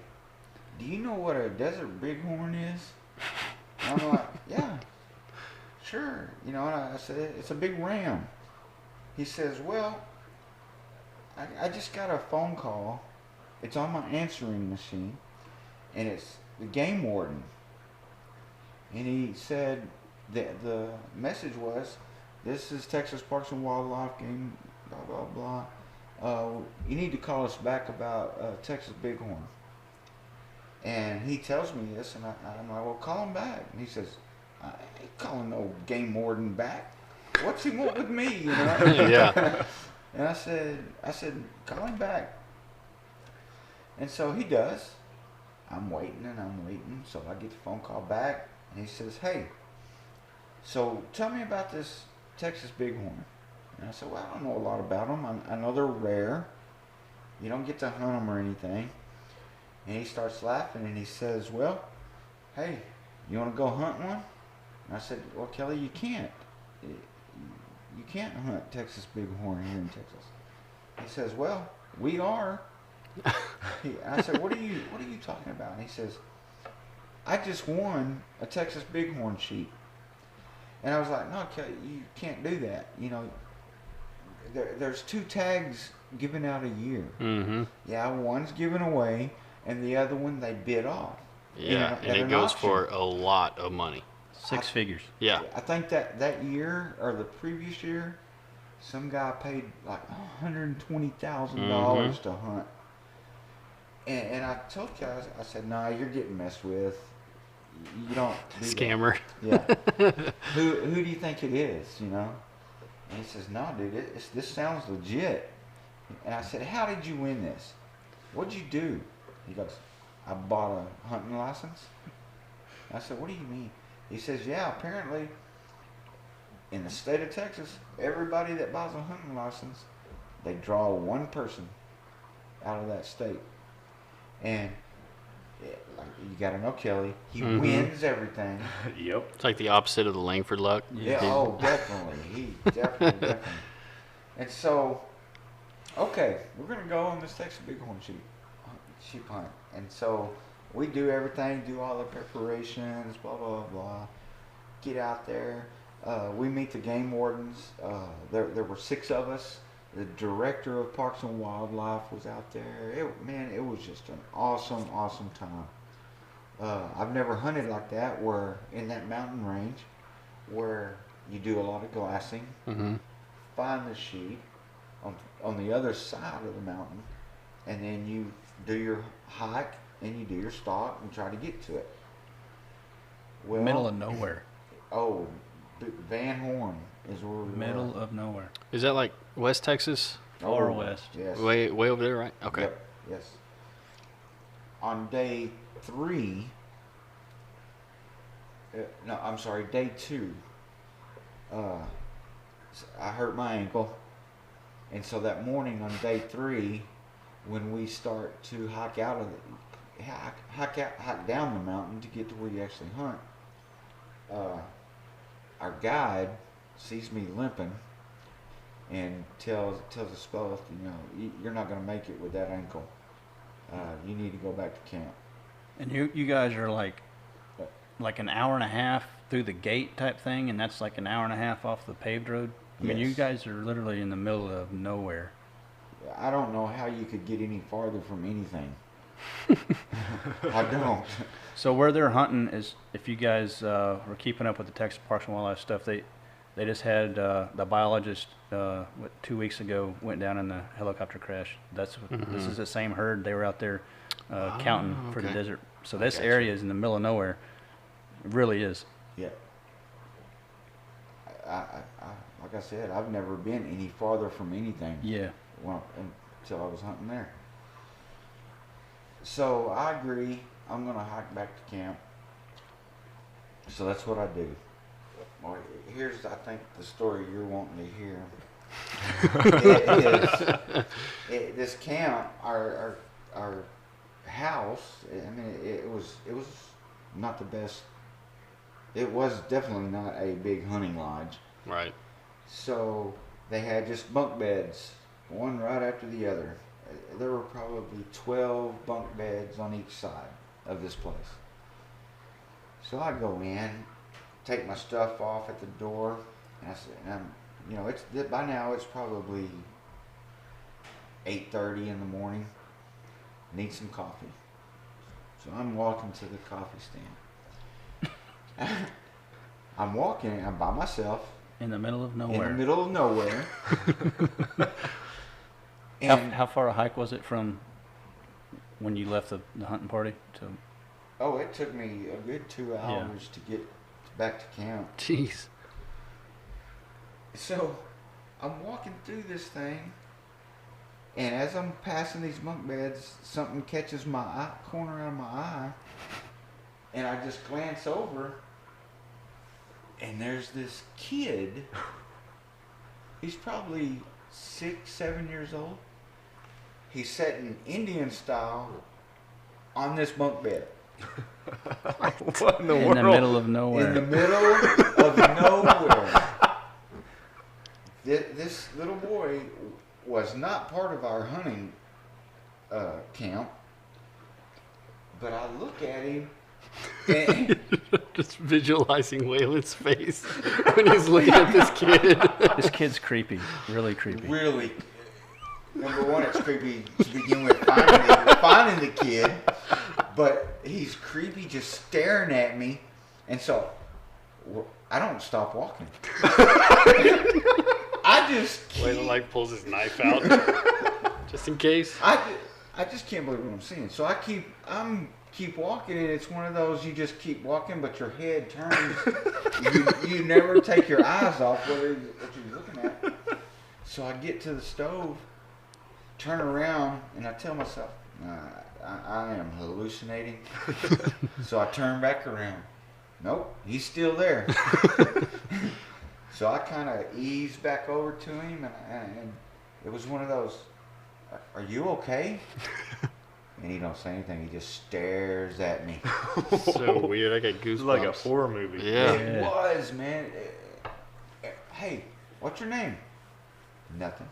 do you know what a Desert Bighorn is?" And I'm like, "Yeah, sure." You know, and I said, "It's a big ram." He says, "Well, I just got a phone call. It's on my answering machine, and it's the game warden." And he said that the message was, "This is Texas Parks and Wildlife game, blah, blah, blah. You need to call us back about Texas Bighorn." And he tells me this, and I'm like, "Well, call him back." And he says, "I ain't calling no game warden back. What's he want with me?" You know? Yeah. And I said, "Call him back." And so he does. I'm waiting and I'm waiting. So I get the phone call back, and he says, "Hey, so tell me about this Texas Bighorn." And I said, "Well, I don't know a lot about them. I know they're rare. You don't get to hunt them or anything." And he starts laughing, and he says, "Well, hey, you want to go hunt one?" And I said, "Well, Kelly, you can't. You can't hunt Texas Bighorn here in Texas." He says, "Well, we are." I said, "What are you talking about?" And he says, "I just won a Texas Bighorn sheep." And I was like, "No, Kelly, you can't do that. You know, there's 2 tags given out a year. Mm-hmm. Yeah, one's given away, and the other one they bid off. Yeah, and it goes for a lot of money. 6 figures. Yeah. I think that year or the previous year, some guy paid like $120,000 to hunt. And I told guys, I said, "No, you're getting messed with. You don't do Scammer. that." Yeah. Who do you think it is? You know? And he says, "No, dude, this sounds legit." And I said, "How did you win this? What'd you do?" He goes, "I bought a hunting license." I said, "What do you mean?" He says, "Yeah, apparently in the state of Texas, everybody that buys a hunting license, they draw one person out of that state. And like, you got to know Kelly, he wins everything." Yep. It's like the opposite of the Langford luck. Yeah, oh, definitely. He definitely. And so, okay, we're going to go on this Texas Bighorn sheep hunt. And so we do everything, do all the preparations, blah, blah, blah. Get out there. We meet the game wardens. There were 6 of us. The director of Parks and Wildlife was out there. It was just an awesome, awesome time. I've never hunted like that, where in that mountain range, where you do a lot of glassing, find the sheep on the other side of the mountain, and then you do your hike and you do your stalk and try to get to it. Well, Middle of nowhere. Oh, Van Horn is where we Middle were. of nowhere. Is that like West Texas? Far west. Yes. Way over there, right? Okay. Yep, yes. On day 3, no, I'm sorry, day 2, I hurt my ankle. And so that morning on day 3, when we start to hike down the mountain to get to where you actually hunt, our guide sees me limping and tells us both, you're not going to make it with that ankle. You need to go back to camp. And you guys are like an hour and a half through the gate type thing, and that's like an hour and a half off the paved road. I mean, you Yes. guys are literally in the middle of nowhere. I don't know how you could get any farther from anything. I don't. So where they're hunting is, if you guys were keeping up with the Texas Parks and Wildlife stuff, they just had the biologist 2 weeks ago went down in the helicopter crash. This is the same herd. They were out there counting for the okay. desert. So this Gotcha. area is in the middle of nowhere. It really is. Yeah. I like I said, I've never been any farther from anything. Yeah. Well, until I was hunting there. So I agree. I'm gonna hike back to camp. So that's what I do. Well, here's, I think, the story you're wanting to hear. This camp, our house. I mean, it was not the best. It was definitely not a big hunting lodge. Right. So they had just bunk beds, one right after the other. There were probably 12 bunk beds on each side of this place. So I go in, take my stuff off at the door, and I said, it's by now it's probably 8:30 in the morning. Need some coffee. So I'm walking to the coffee stand. I'm by myself. In the middle of In nowhere. the middle of nowhere. How, And how far a hike was it from when you left the hunting party to? oh, it took me a good 2 hours to get back to camp. Jeez. So I'm walking through this thing, And as I'm passing these bunk beds, something catches my eye, corner of my eye, and I just glance over, and there's this kid. He's probably 6, 7 years old. He's sitting Indian style on this bunk bed. What in the In world? the middle of nowhere. In the middle of nowhere. This little boy was not part of our hunting camp, but I look at him and Just visualizing Wayland's face when he's looking at this kid. This kid's creepy, really creepy. really, number one, it's creepy to begin with finding the kid, but he's creepy just staring at me, and so I don't stop walking. I just Wayland like pulls his knife out just in case. I just can't believe what I'm seeing. So I keep walking, and it's one of those you just keep walking, but your head turns. you never take your eyes off what you're looking at. So I get to the stove, turn around, and I tell myself, I am hallucinating. So I turn back around. Nope, he's still there. So I kind of eased back over to him, and it was one of those, are you okay? And he don't say anything. He just stares at me. So weird. I got goosebumps. It's like a horror movie. Yeah. It was, man. Hey, what's your name? Nothing.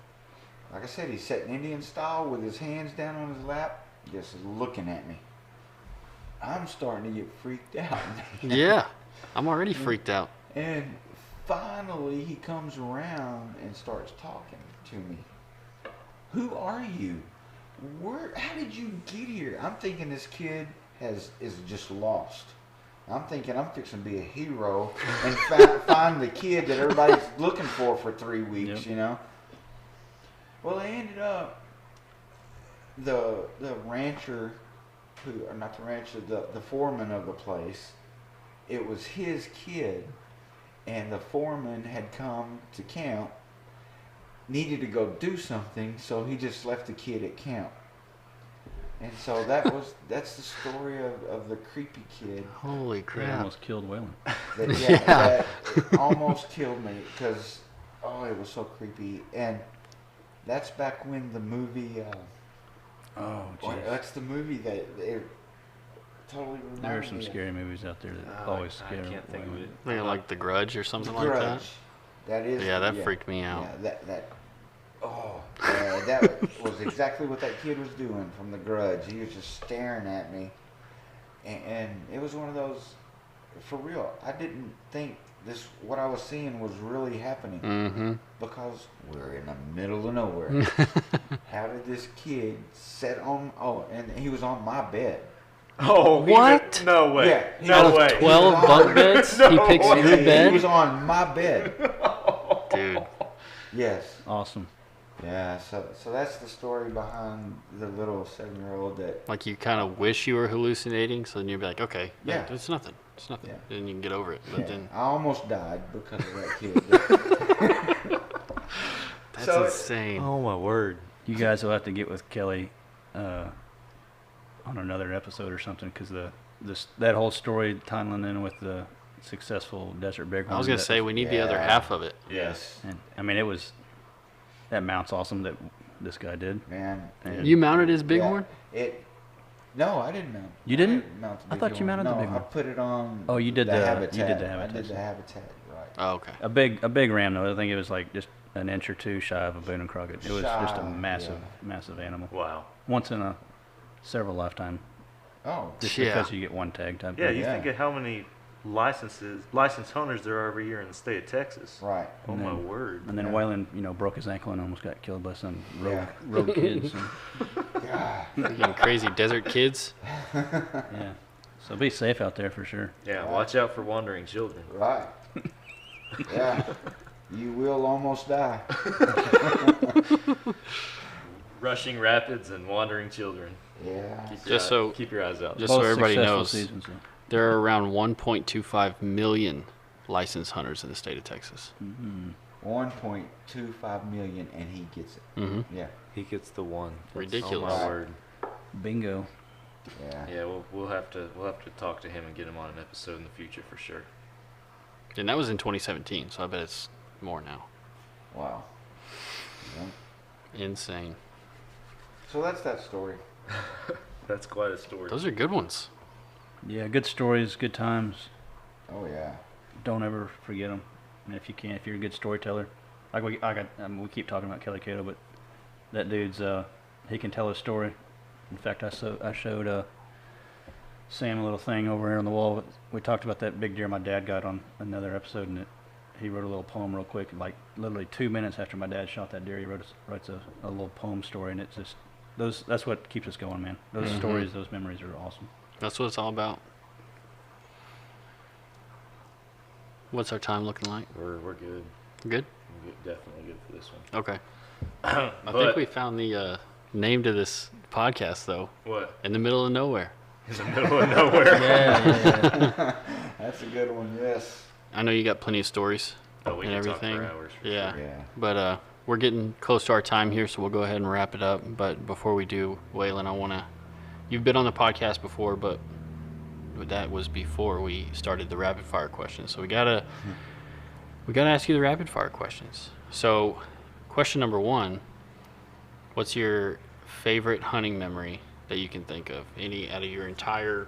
Like I said, he's sitting Indian style with his hands down on his lap, just looking at me. I'm starting to get freaked out. Yeah. I'm already freaked out. And finally, he comes around and starts talking to me. Who are you? How did you get here? I'm thinking this kid is just lost. I'm thinking I'm fixing to be a hero and find the kid that everybody's looking for 3 weeks, you know? Well, I ended up, the rancher, the foreman of the place, it was his kid, and the foreman had come to camp, needed to go do something, so he just left the kid at camp. And so that's the story of the creepy kid. Holy That crap. almost killed Wayland. That it almost killed me because, it was so creepy. And that's back when the movie, Oh, jeez. that's the movie that it totally reminded me There are some of. scary movies out there that always scare I can't think of Wayland. it. Like The Grudge or something like Grudge. that. That is. Yeah, that freaked me out. Yeah, that was exactly what that kid was doing from The Grudge. He was just staring at me, and it was one of those, for real. I didn't think what I was seeing was really happening because we're in the middle of nowhere. How did this kid sit on? And he was on my bed. Oh, What? No way. Yeah, he no was way. 12 bunk beds? He picks way. your He bed? was on my bed. Dude. Yes. Awesome. Yeah, so that's the story behind the little 7-year-old that. Like you kind of wish you were hallucinating, so then you'd be like, okay, Yeah. it's nothing. It's nothing. Yeah. Then you can get over it. But Yeah, then I almost died because of that kid. that's So- insane. Oh my word. You guys will have to get with Kelly on another episode or something because that whole story tying in with the successful desert bighorn. I was gonna say we need the other Yeah. half of it. Yes, And, I mean, that mount's awesome that this guy did. man. And- You mounted his bighorn? No, I didn't mount. You didn't? Mount the I thought you bighorn. mounted the No, bighorn. I put it on. Oh, you did the the- you habitat. did the I habitat. did the habitat, right? Oh, okay. A big ram though. I think it was like just an inch or two shy of a Boone and Crockett. It was just a Shy, massive animal. Wow. Once in a several lifetime. Oh, Just Yeah. because you get one tag type. Yeah, thing. you Yeah. think of how many licensed hunters there are every year in the state of Texas. right. Oh And my then- word. And then Yeah. Wayland, broke his ankle and almost got killed by some Yeah. rogue kids. And, God. Freaking crazy desert kids. yeah. So be safe out there for sure. Yeah, watch out for wandering children. Right. Yeah. You will almost die. Rushing rapids and wandering children. Yeah. Keep Keep your eyes out. Just so Both everybody successful knows, seasons, so. there are around 1.25 million licensed hunters in the state of Texas. 1.25 million, and he gets it. Mm-hmm. Yeah, He gets the one. Ridiculous. Oh my word. Bingo. yeah. Yeah, we'll have to talk to him and get him on an episode in the future for sure. And that was in 2017, so I bet it's more now. Wow. Yeah. Insane. So that's that story. That's quite a story. Those are good ones. Yeah, good stories, good times. Oh yeah. Don't ever forget them. And if you can, if you're a good storyteller, we keep talking about Kellycato, but that dude's he can tell a story. In fact, I showed Sam a little thing over here on the wall. We talked about that big deer my dad got on another episode, and he wrote a little poem real quick, like literally 2 minutes after my dad shot that deer. He writes a little poem story, and it's just that's what keeps us going, man. Those stories, those memories are awesome. That's what it's all about. What's our time looking like? We're good. Good? We're definitely good for this one. Okay. I think we found the name to this podcast, though. What? In the middle of nowhere. In the middle of nowhere. Yeah. That's a good one. Yes. I know you got plenty of stories Oh, we and can everything. talk for hours. For Yeah. Sure. Yeah. But we're getting close to our time here, so we'll go ahead and wrap it up. But before we do, Waylan, you've been on the podcast before, but that was before we started the rapid fire questions. So we gotta ask you the rapid fire questions. So, question number 1: what's your favorite hunting memory that you can think of? Any out of your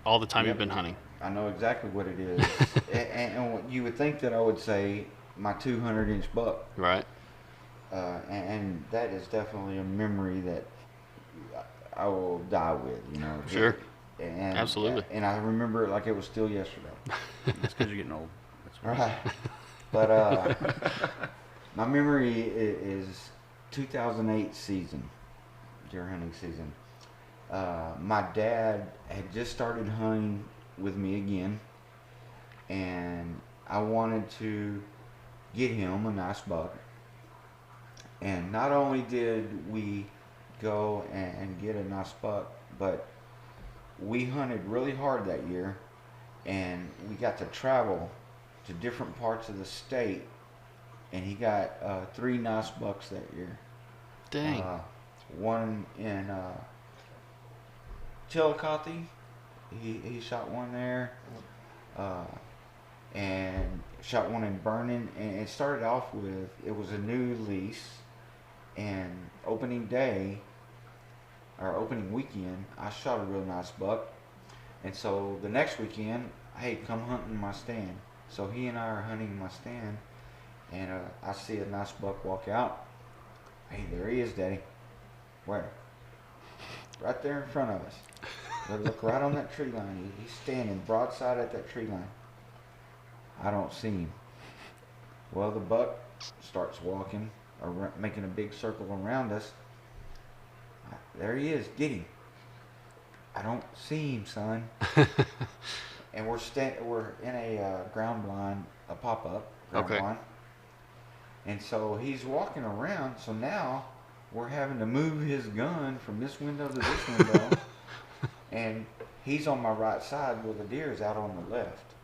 all the time you've been hunting? I know exactly what it is. and what you would think that I would say my 200-inch buck. Right. And that is definitely a memory that I will die with, you know. Sure. And, Absolutely. And I remember it like it was still yesterday. That's because you're getting old. Right. But my memory is 2008 season, deer hunting season. My dad had just started hunting with me again, and I wanted to get him a nice buck. And not only did we go and get a nice buck, but we hunted really hard that year, and we got to travel to different parts of the state, and he got 3 nice bucks that year. Dang. One in Chillicothe, he shot one there, and shot one in Vernon, and it started off with, it was a new lease, and opening day, or opening weekend, I shot a real nice buck, and so the next weekend, hey, come hunting my stand. So he and I are hunting my stand, and I see a nice buck walk out. Hey, there he is, Daddy. Where? Right there in front of us. Look right on that tree line. He's standing broadside at that tree line. I don't see him. Well, the buck starts walking, or making a big circle around us. There he is. Get him. I don't see him, son. And we're in a ground blind, a pop-up ground blind. And so he's walking around, so now we're having to move his gun from this window to this window. And he's on my right side, while the deer is out on the left.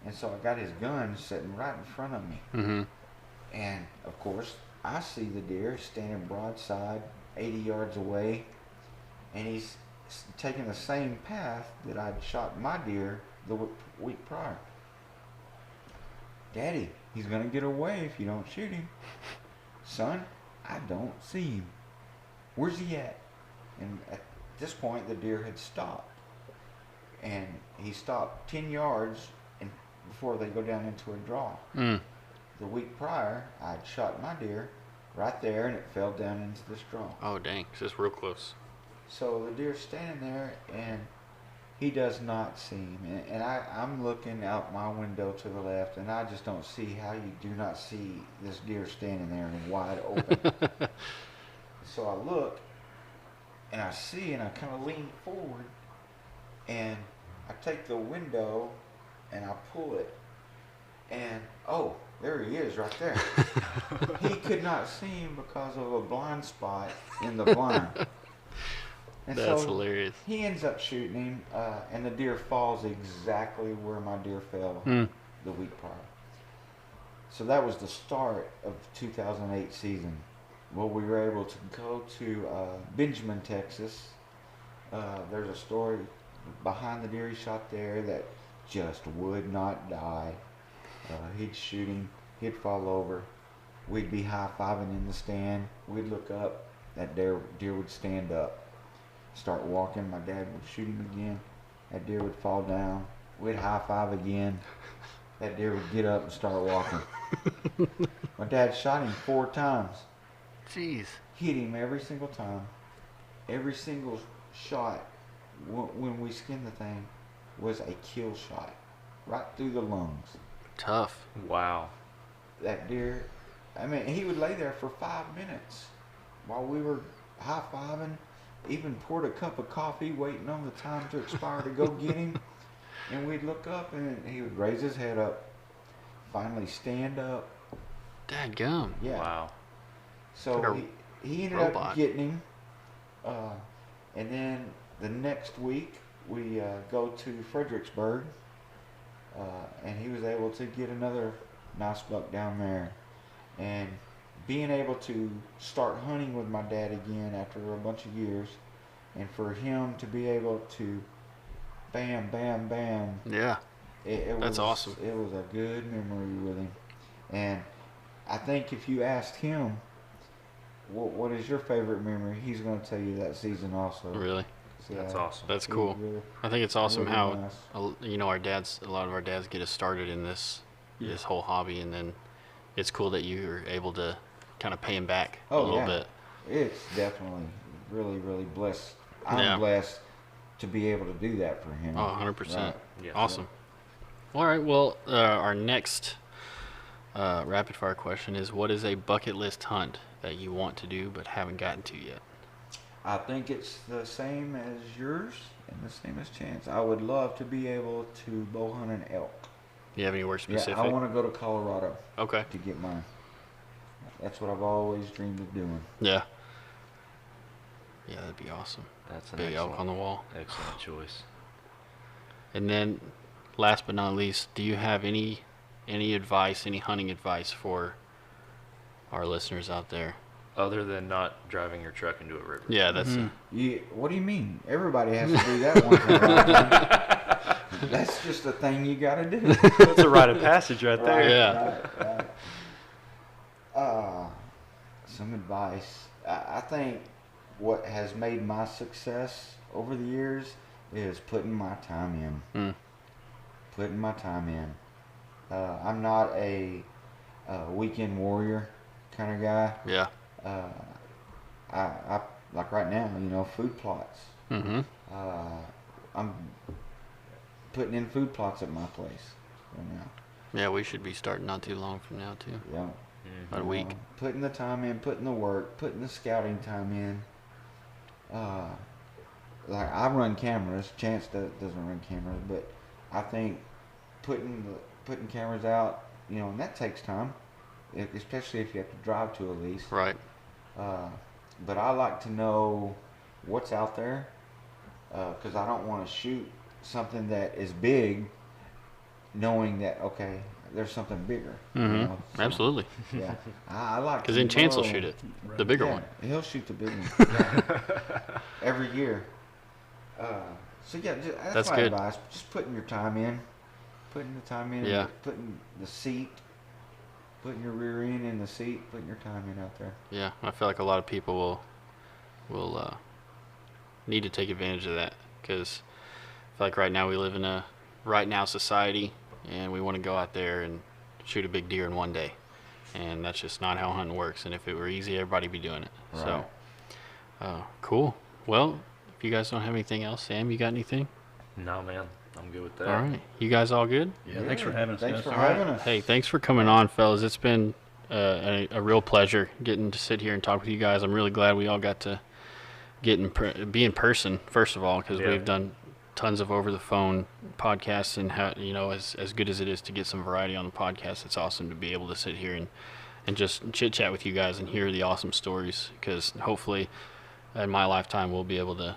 And so I got his gun sitting right in front of me. Mm-hmm. And of course, I see the deer standing broadside, 80 yards away, and he's taking the same path that I'd shot my deer the week prior. Daddy, he's gonna get away if you don't shoot him. Son, I don't see him. Where's he at? And at this point, the deer had stopped. And he stopped 10 yards before they go down into a draw. The week prior, I'd shot my deer right there, and it fell down into this draw. Oh, dang. So it's real close. So the deer's standing there, and he does not see him. And I'm looking out my window to the left, and I just don't see how you do not see this deer standing there and wide open. So I look, and I see, and I kind of lean forward, and I take the window, and I pull it, and oh, there he is right there. He could not see him because of a blind spot in the blind. And That's so hilarious. He ends up shooting him, and the deer falls exactly where my deer fell the week prior. So that was the start of 2008 season. Well, we were able to go to Benjamin, Texas. There's a story behind the deer he shot there that just would not die. He'd shoot him, he'd fall over. We'd be high-fiving in the stand. We'd look up, that deer would stand up, start walking. My dad would shoot him again. That deer would fall down. We'd high-five again. That deer would get up and start walking. My dad shot him 4 times. Jeez. Hit him every single time. Every single shot when we skinned the thing was a kill shot. Right through the lungs. Tough. Wow. That deer, I mean, he would lay there for 5 minutes while we were high-fiving, even poured a cup of coffee waiting on the time to expire to go get him. And we'd look up and he would raise his head up, finally stand up. Dadgum. Yeah. Wow. So Like he ended robot. up getting him. And then the next week we go to Fredericksburg. And he was able to get another nice buck down there. And being able to start hunting with my dad again after a bunch of years, and for him to be able to bam, bam, bam. Yeah. That's awesome. It was a good memory with him. And I think if you asked him, what is your favorite memory, he's going to tell you that season also. Really? So, That's awesome. That's it was cool. really- I think it's awesome really how, nice. a lot of our dads get us started in this whole hobby, and then it's cool that you are able to kind of pay him back a little bit. It's definitely really, really blessed. I'm Yeah. blessed to be able to do that for him. Oh, 100%. Right. Yeah. Awesome. All right. Well, our next rapid fire question is, what is a bucket list hunt that you want to do but haven't gotten to yet? I think it's the same as yours and the same as Chance. I would love to be able to bow hunt an elk. Do you have anywhere specific? Yeah, I want to go to Colorado Okay. to get mine. That's what I've always dreamed of doing. Yeah. Yeah, that'd be awesome. That's an Big elk on the wall. excellent choice. And then, last but not least, do you have any advice, any hunting advice for our listeners out there? Other than not driving your truck into a river. Yeah, that's What do you mean? Everybody has to do that once in a while. That's just a thing you got to do. That's a rite of passage right there. Yeah. Right. Some advice. I think what has made my success over the years is putting my time in. Putting my time in. I'm not a weekend warrior kind of guy. yeah. I like right now, food plots. Mm-hmm. I'm putting in food plots at my place right now. Yeah, we should be starting not too long from now too. Yeah. About a week. Putting the time in, putting the work, putting the scouting time in. Like I run cameras. Chance doesn't run cameras, but I think putting cameras out, and that takes time, especially if you have to drive to a lease. Right. But I like to know what's out there, because I don't want to shoot something that is big, knowing that there's something bigger. Mm-hmm. So, Absolutely. Yeah, I like. Because then Chance will shoot it, the bigger Yeah, one. he'll shoot the big one every year. So yeah, that's That's my good. advice. Just putting your time in, putting the time in. Yeah. Putting the seat, putting your rear end in the seat, putting your time in out there. Yeah, I feel like a lot of people will need to take advantage of that, because I feel like right now we live in a right now society, and we want to go out there and shoot a big deer in one day, and that's just not how hunting works. And if it were easy, everybody'd be doing it. Right. So, cool. Well, if you guys don't have anything else, Sam, you got anything? No, man. I'm good with that. All right, you guys all good? Yeah, thanks for having us, Thanks guys. for All right. having us. Hey, thanks for coming on, fellas. It's been a real pleasure getting to sit here and talk with you guys. I'm really glad we all got to be in person, first of all, because Yeah. we've done tons of over the phone podcasts, and as good as it is to get some variety on the podcast, it's awesome to be able to sit here and just chit chat with you guys and hear the awesome stories, because hopefully in my lifetime we'll be able to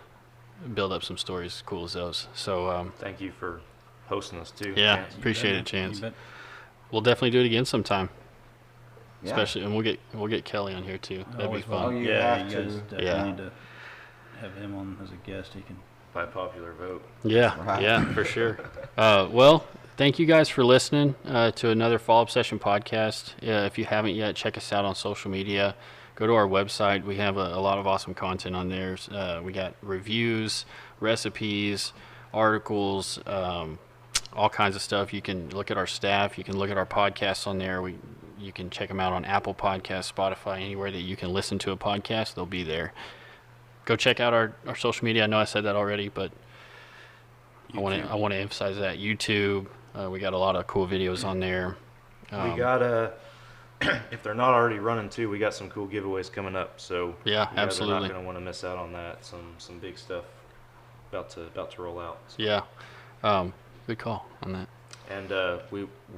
build up some stories as cool as those. So Thank you for hosting us too. yeah, Chance. appreciate You it, bet, man. Chance. You bet. We'll definitely do it again sometime. Yeah. especially, and we'll get Kelly on here too. That'd be Always fun. Oh, you yeah, have you guys to. definitely Yeah. need to have him on as a guest. He can. By popular vote. Yeah, Right. yeah, for sure. Well, thank you guys for listening to another Follow-Up Session podcast. If you haven't yet, check us out on social media. Go to our website. We have a lot of awesome content on there. We got reviews, recipes, articles, all kinds of stuff. You can look at our staff. You can look at our podcasts on there. You can check them out on Apple Podcasts, Spotify, anywhere that you can listen to a podcast. They'll be there. Go check out our social media. I know I said that already, but I want to emphasize that. YouTube, we got a lot of cool videos on there. We got if they're not already running too, we got some cool giveaways coming up. So Yeah, you guys absolutely. are not going to want to miss out on that. Some big stuff about to roll out. So. Yeah, good call on that. And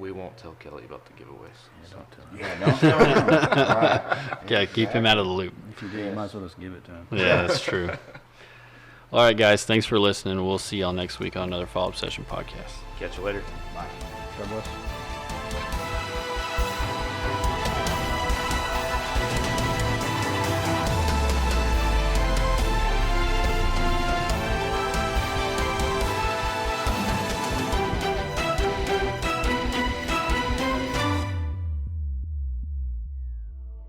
we won't tell Kelly about the giveaways. So. Yeah, don't tell him. Right. Yeah, keep him out of the loop. If you do, you might as well just give it to him. Yeah, that's true. All right, guys, thanks for listening. We'll see y'all next week on another Follow-Up Session podcast. Catch you later. God bless.